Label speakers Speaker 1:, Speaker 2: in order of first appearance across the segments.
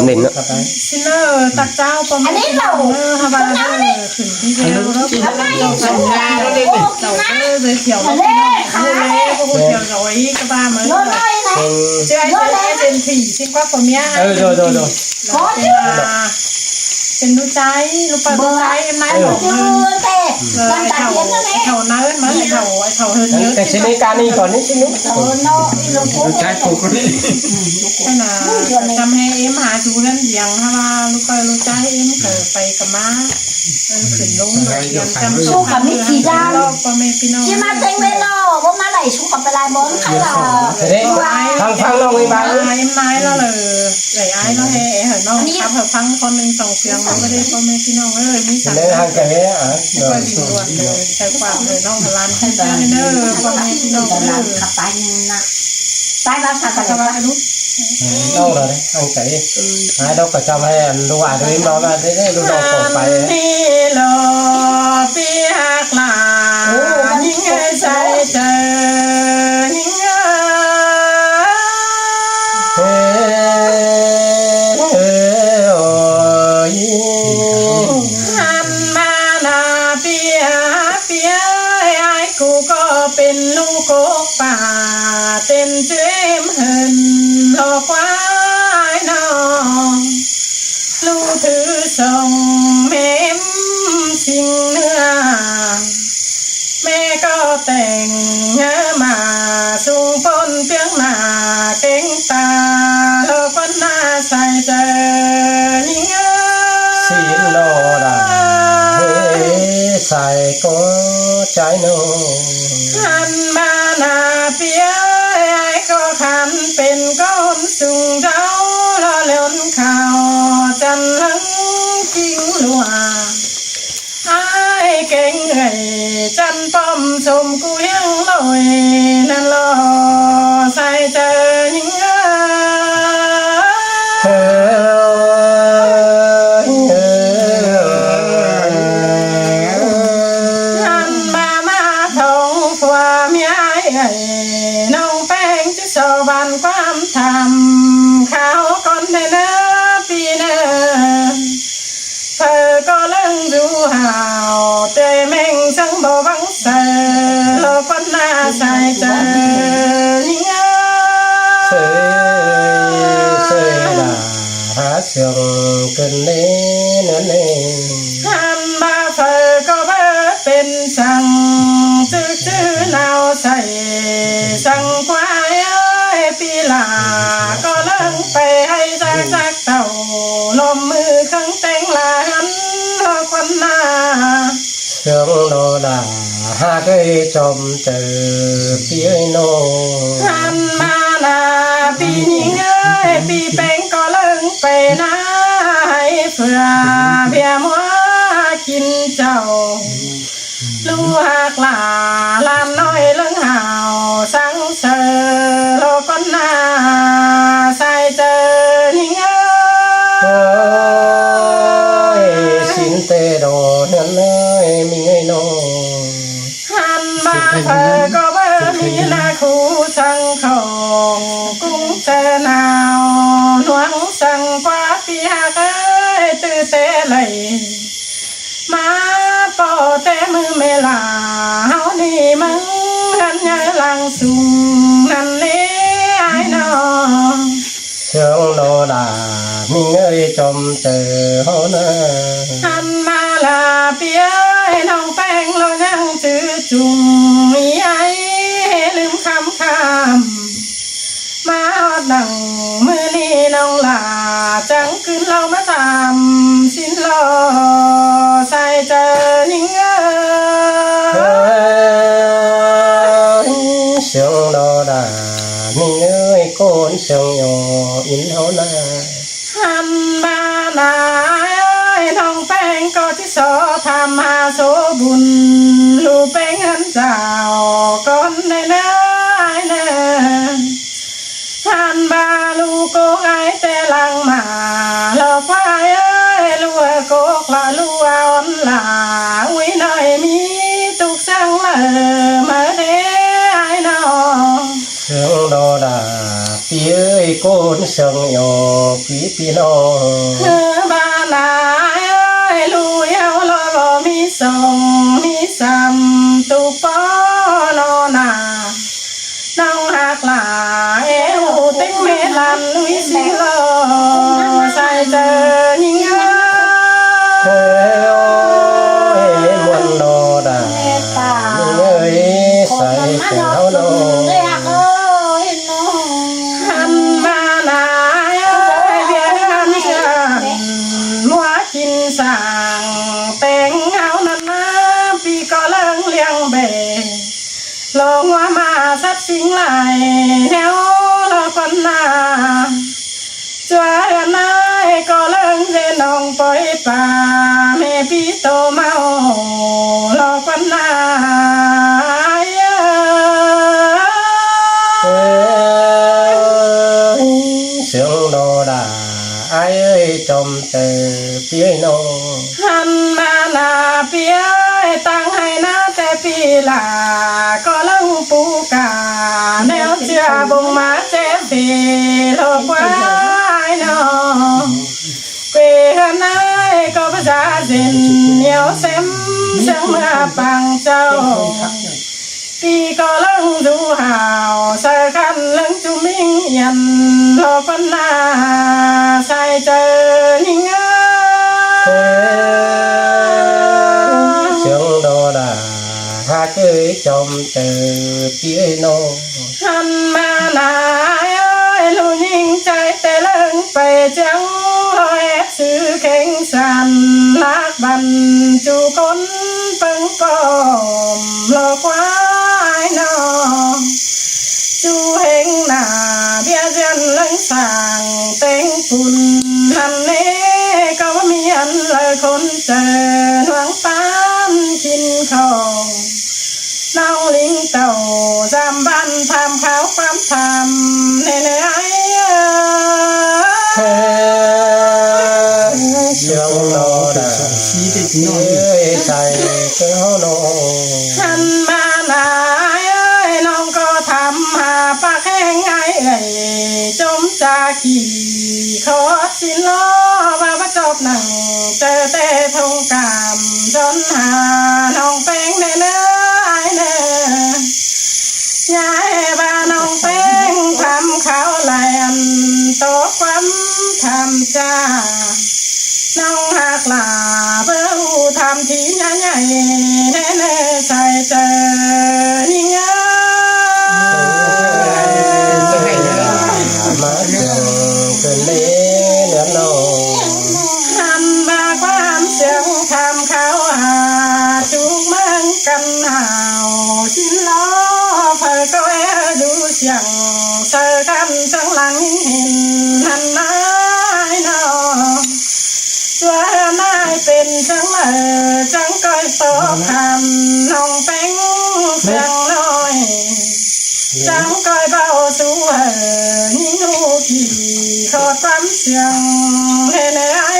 Speaker 1: นินเนาะ
Speaker 2: ซินเนอร์ตักเจ้าประมาณนี้เราฮาบาร์ขึ้นที่เดียวแล้วก็สัญญาเราเด็กเราเลยเขียวเลยพวกเขียวหน่อยก็บ้าเหมือนเจ้าเป็นผีที่ว่าผมเนี้ยเป็นดูใจลูกปลาดูใจเอ็มนายหลงเถาเนื้อมาเถาเฮิร์นเยอะ
Speaker 1: แต่ชิ้นนี้การนี้ก่อนนี่ชิ้นนี้
Speaker 3: ดูใจถูกคนนี้
Speaker 2: ใช่นะทำให้เอ็มหาดูนั่นอย่างถ้าว่าลูกปลาดูใจเอ็มเกิดไปกับม้าขึ้นลง
Speaker 4: สู้กับมิจีจ้า
Speaker 2: พ่อแม่พี่น้อง
Speaker 4: ที่มาเต็งเวลาว่ามาไหลสู้กับเวลาบอลใครล่ะ
Speaker 1: ฟังน้องไม่บ้า
Speaker 2: ไอ้ไม้แล้วเลยไหลไอ้แล้วให้เห็นน้องครับฟังคนหนึ่งสองเสียงเราก็ได้พ่อแม่พี่น้องมีสั่ง
Speaker 1: เลยทางแก่
Speaker 2: ช่วยดีด่วนเลยใช้ความเลยน้องร้านให้ได้เนอะพ่อแม่พี่น้อง
Speaker 4: ขับไปนะไปบ้านสัตว์อะไรวะลูก
Speaker 1: น้องเลยทางแก่หายดอกกระจำให้ดูอ่านดูน้องได้ดูน้องส่งไป
Speaker 2: นี่รอปีหักหลายิ่งใจเจอยิ่งเป็นลูกป่าเต็มเจ็มเหินหลอกไว้น้องลูกถือส่งแม่สิ่งเนื้อแม่ก็แต่งเงามาสูงปนเพียงหน้าเก่งตาโลกวันหน้าใส่ใจยิ่ง
Speaker 1: สินโนราใส่ก็ใจโน
Speaker 2: ขันมานาเปียไอ้ก็ขันเป็นก้อนสูงเจ้าละเล่นข่าวจันลังจริงลัวไอ้เก่งไอ้จันป้อมชมกูยังลอยนั่นรอใส่เจอยิ่งน้องแป้งจะสอบันความทำข้าวก่อนเนอปีเนอเธอก็เลิ่งดูห่าวใจแม่งสังบ่บังเสอคนหน้าใส่เจอยิ่ง
Speaker 1: เสยดาหาเสียงกันเล่นเล่น
Speaker 2: ทำมาเธอก็เบิดเป็นสั่งชื่อเนาใส่สั่งควายปีหลาก็เลิ่งไปให้จักเต่าลมมือข้างแต่งลาหันคนหน้า
Speaker 1: เสียงโนดาหาเคยจมเจอปีโน
Speaker 2: หันมานาปีนี้ปีแป้งก็เลิ่งไปนะให้เผื่อเพียมัวกินเจ้าลูกหักหลาลานน้อยเลื่องห่าวสังเสอโลกหน้าใส่เจอยิ่ง
Speaker 1: สินเตโดนั่นเลยมีไงโน
Speaker 2: หันมาเธอก็เบอร์มีนาคูสังของกุ้งเจนาวหลวงสังกว่าปีหักตื่นเตะเลยมาปอแต่มือเมลาเฮานี่มึงหันยายลังสูงนั่นนี่ไอ้น้อง
Speaker 1: เสียงโนดามีเงยจมเจอเฮานะ
Speaker 2: หันมาลาเปียน้องแป้งเรายังจื้อจุงมีไอ้ลืมคำมาดังมือนี้น้องลาจังขึ้นเรามาทำสินรอใส่เจอยิ่ง
Speaker 1: เสียงโนดามีเงยโกนเสียงยออินเฮานา
Speaker 2: หันมานาน้องแป้งก็ที่สอทำมาโซบุญลูกแป้งหันเจ้าก่อนในเนื้อเนื้อหันบาลูกโกไอแต่ลังมาหลอกไว้ลูกโกกละลูกอ่อนลาอุ้ยหน่อยมีตุกสังเลยมาเด้ไอ้น้อง
Speaker 1: เสียงโดดาปีเอ้ย โกนเสียงโยพี่น้อง
Speaker 2: บ้านนายลูเยาวลอยบ่มีส่งมีซ้ำตุปอนอนาน้องหักหลาเอวติ้งเมลันวิสิโลใส่เจอยิ่ง
Speaker 1: เฮ้ยมวนโนดาเอ้ยใส่เจ้าโน
Speaker 2: หันมาหนายเบียนฉันมัวกินสั่งแต่งเอานั้นนะปีก็เลิงเลี้ยงเบลงว่ามาสัดสิ่งไหลแนวละคนหน้าช่วยนายก็เลิงเจน้องปล่อยป่าแม่พี่โตเมาละคนหน้า
Speaker 1: เสียงโนดาไอ้เอ้ยจอมเตอพี่โน
Speaker 2: หันมาหน้าเปียตั้งให้หน้าแต่ปีลาก็เล่าปูกาแนวเชื่อบงมาเจ็บปีโลกวายนอเกยนายก็ภาษาสินเหนียวเซ็มเสียงเมื่อปังเจ้าปีก็เล่าดูห่าวใส่คันเล่งจุมิงยันโลกวันหน้าใส่เจอนิ่ง
Speaker 1: เสียงโนดาหากเอ้ยจอมเตอพี่โน
Speaker 2: หันมาหนายลูยิงใจแต่เลิงไปจังลอยซื้อแข่งสันลากบันจูคนเปิงปอมหลอกวายนอจูเฮงหน้าเบียเจียนเลิงสั่งเต็งปุ่นหันเน่ก็ว่ามีอันเลยคนเจอหวังปานกินของน้องลิงเต่าจำบันทำเขาความทำในในไอ้
Speaker 1: เสียงโนดาเอ้ยใส่เจ้าโน
Speaker 2: หันมาหนายน้องก็ทำหาปากแห้งไงจมจากขี่ขอสินล้อว่าประจบหนังเจอแต่ทงกามจนหาน้องแป้งในเนื้อไอ้เนื้อยายบ้านน้องแป้งทำข้าวแลนโตความทำจ้าน้องหักหลาเพื่อทำทีใหญ่ๆแน่ๆใส่เจอยิ่ง
Speaker 1: มาเสียงเกินเล่เนื้อโน
Speaker 2: หันมาความเสียงทำเขาหาจุกเมืองกันหาวชินล้อเพื่อก็แอดูเสียงเจอกันจังหลังเห็นหันนายนอช่วยนายเป็นจังจังก้อยตอบคำน้องแป้งเสียงน้อยจังก้อยเบาสู้ยิ่งหูขี่ขอความเสียงเน่เน่ไอ้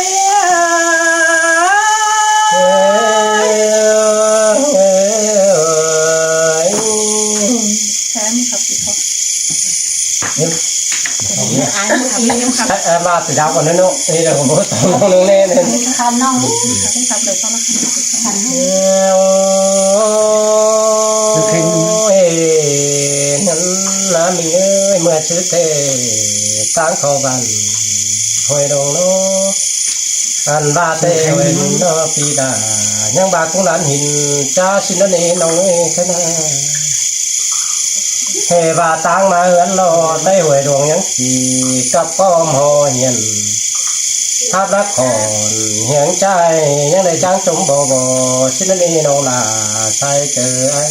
Speaker 2: แถมครับพี่เขา
Speaker 1: มาติดดาวก่อนนะโนนี่เราผมต้องน้องแน่เนี่ย
Speaker 4: คันน้อง
Speaker 2: ครับเลยต้องมา
Speaker 1: นั้นน้ำมีเอ้ยเมื่อชื่อเทตั้งเขาบันหอยดงโนอันบาเตเวนโนปีดายังบากุ้งหลานหินจ้าชินนีน้องเอ้ยแค่นั้นเฮบาตังมาเหือนรอได้หวยดวงยังสีกับป้อมหอเหียนทับรักขอนเหียงใจยังได้จ้างจมบ่ชินนีน้องลาใส่เจอไอ้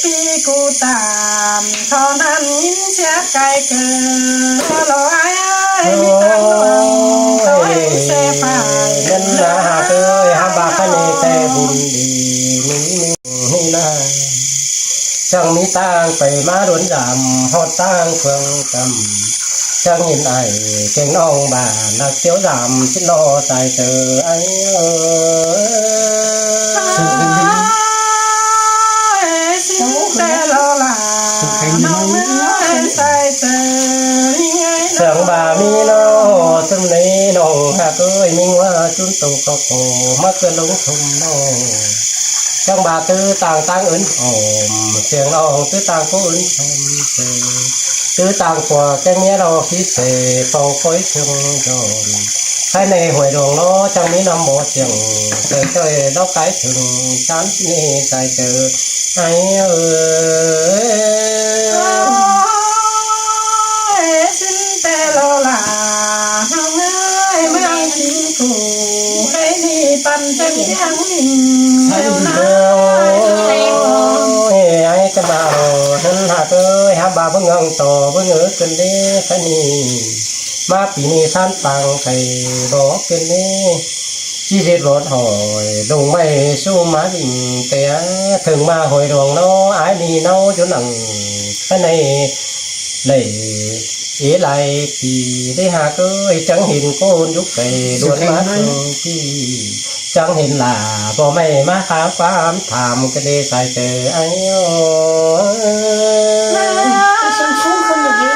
Speaker 2: ปีกูตามเท่านั้นยินเสียไกลเกินรอไอ้มีตังหลวงเขาให้เสพาย
Speaker 1: เงินนาหาเอ้ยหาบาคณีแต่บุญดีนี่นาจังมีตังไปมาโดนดำหอดตังเฟืองกำจังยินไอเก่งน้องบ้านนักเตี้ยวดำชิโนใจเจอไอ้
Speaker 2: สิแต่รอลา น้องใส่เจอยังไง
Speaker 1: เสียงบามีโนสมนีน้องหากเอ้ยมิงว่าจุนตุกก็โกมักเกินลงทุ่มน้องจังบาตื้อต่างต่างอื่นหอมเสียงร้องตื้อต่างผู้อื่นทำเจตื้อต่างกว่าแกเมียเราพิเศษเป่าคอยเชิงโดนใครในหวยดวงล้อจังมีน้ำบ่เสียงเจอเจอดอกไก่ถึงฉันนี่ใจเจอไอ้เอ้ย
Speaker 2: สินแต่โลลาน้องเอ้ยเมืองสิงกูให้นี่ปันเป็นยังนิ่งเร็วนะ
Speaker 1: ไอ้จะมาฉันหาเอ้ยหาบาเพิ่งเงินต่อเพิ่งกันเด้แค่นี้มาปีนี้ท่านฟังใครบอกกันนี้ชีวิตรถหอยดงไม่สู้มาดิ่งแต่ถึงมาหอยดวงน้อไอ้นี่น้อจนหนังแค่ในเลยý lại thì đi hà ơi chẳng hiện cô giúp về đuổi mắt chi chẳng hiện là bỏ mày má khám phá thảm cái đi sai chờ anh
Speaker 3: Xem xuống không được gì.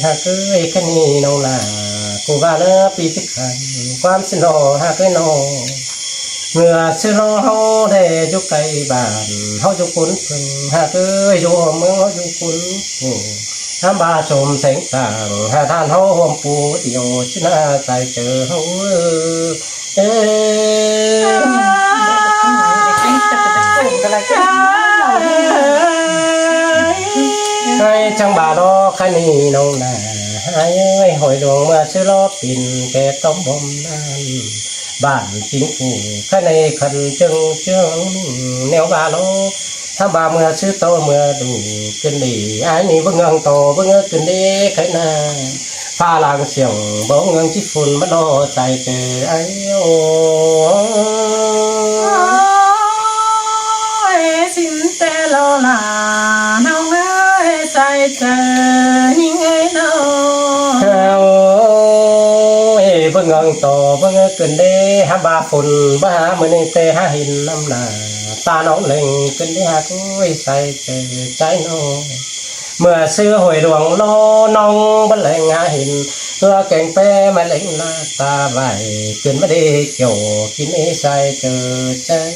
Speaker 1: hà ơi cái này đâu là cô ba nó bị chết hành quan xin lo hà cái nó ngựa sư lo hô để giúp cây bàn hô giúp cuốn hà tươi dù hôm mưa hô giúp cuốn ham ba chồm sánh sàng hà than hô hôm phù tiểu chứ na tài chờ hô hai chẳng bà đó khai nì nông nà hai ơi hồi đường mà sư lo pin kẻ tóm bom nan bản chính phủ cái này khẩn trương trương neo ba lô tham ba mưa sư to mưa đủ kinh đi ai ni vững ngang to vững kinh đi cái na pha làng xiềng bố ngang chiếc phun bắt lo tài kề ấy
Speaker 2: xin tê lo là nông ơi sai chờ những ấy
Speaker 1: vâng ngang to vâng kinh đi ha ba phun ba mươi nên tê ha hình năm là ta nóng lên kinh đi ha cối say trái nó mưa xưa hồi ruộng lo nông bất lệ ngã hình mưa kèn pe mà lên là ta vài kinh mà đi kiểu kín đi say chờ trái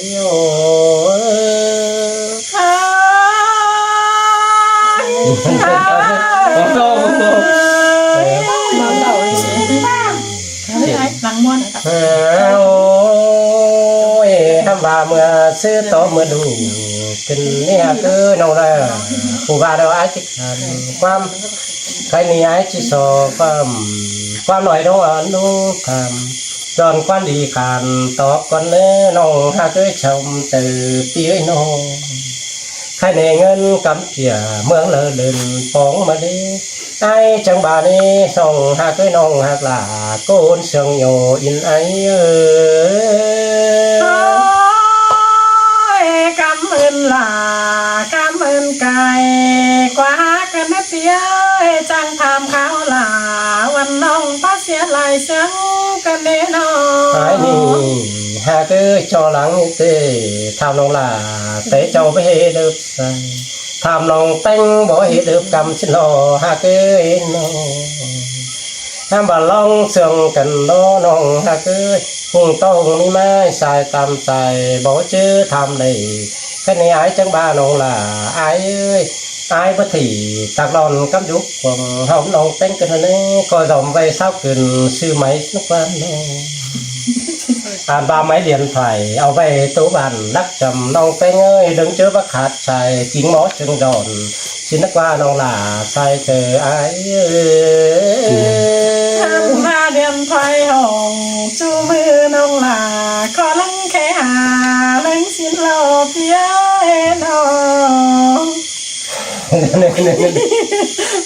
Speaker 2: lặng muôn
Speaker 1: và mưa xưa to mưa đủ kinh nè cứ nông là phụ ba đâu ai thích quan cái này ai chỉ so quan nói đâu ở nu cam tròn quan đi càn to con nè nông ha cứ trồng từ phía nông cái này ngân cắm kìa mướn lơ lửng phóng mà đi ai chẳng bà đi xong ha cái nông hạt là côn sương nhổ in ấy
Speaker 2: cảm ơn là cảm ơn cài quá cái nét tía chẳng tham khảo làวันน้องphát xe lại sáng cái nét nó
Speaker 1: ai nì ha cứ cho lắng tê tham nông là tế châu với được tham nông tanh bỏ hết được cầm xin lo ha cứ nó ham bà long sương cần đó nông ha cứ hùng tông mi mai xài tam xài bỏ chứ tham này cái này ai chẳng ba nông là ai ơi ai bất thì tạc đòn cắm giúp còn hồng nông tanh cái này coi dòng về sao cần sư máy nó quan ba máy điện thoại ao về tố bàn đắc trầm nông tanh ơi đứng trước bắc hạt xài chính mó chừng đòn xin nó qua nông là sai chờ ai
Speaker 2: ba điện thoại hồng chú mưa nông là có lăng khẽ hà lăng xin lo phía nó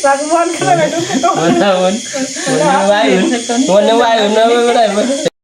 Speaker 2: rằng muốn khơi là đúng không?
Speaker 1: Muốn như vậy, muốn như vậy, muốn như vậy.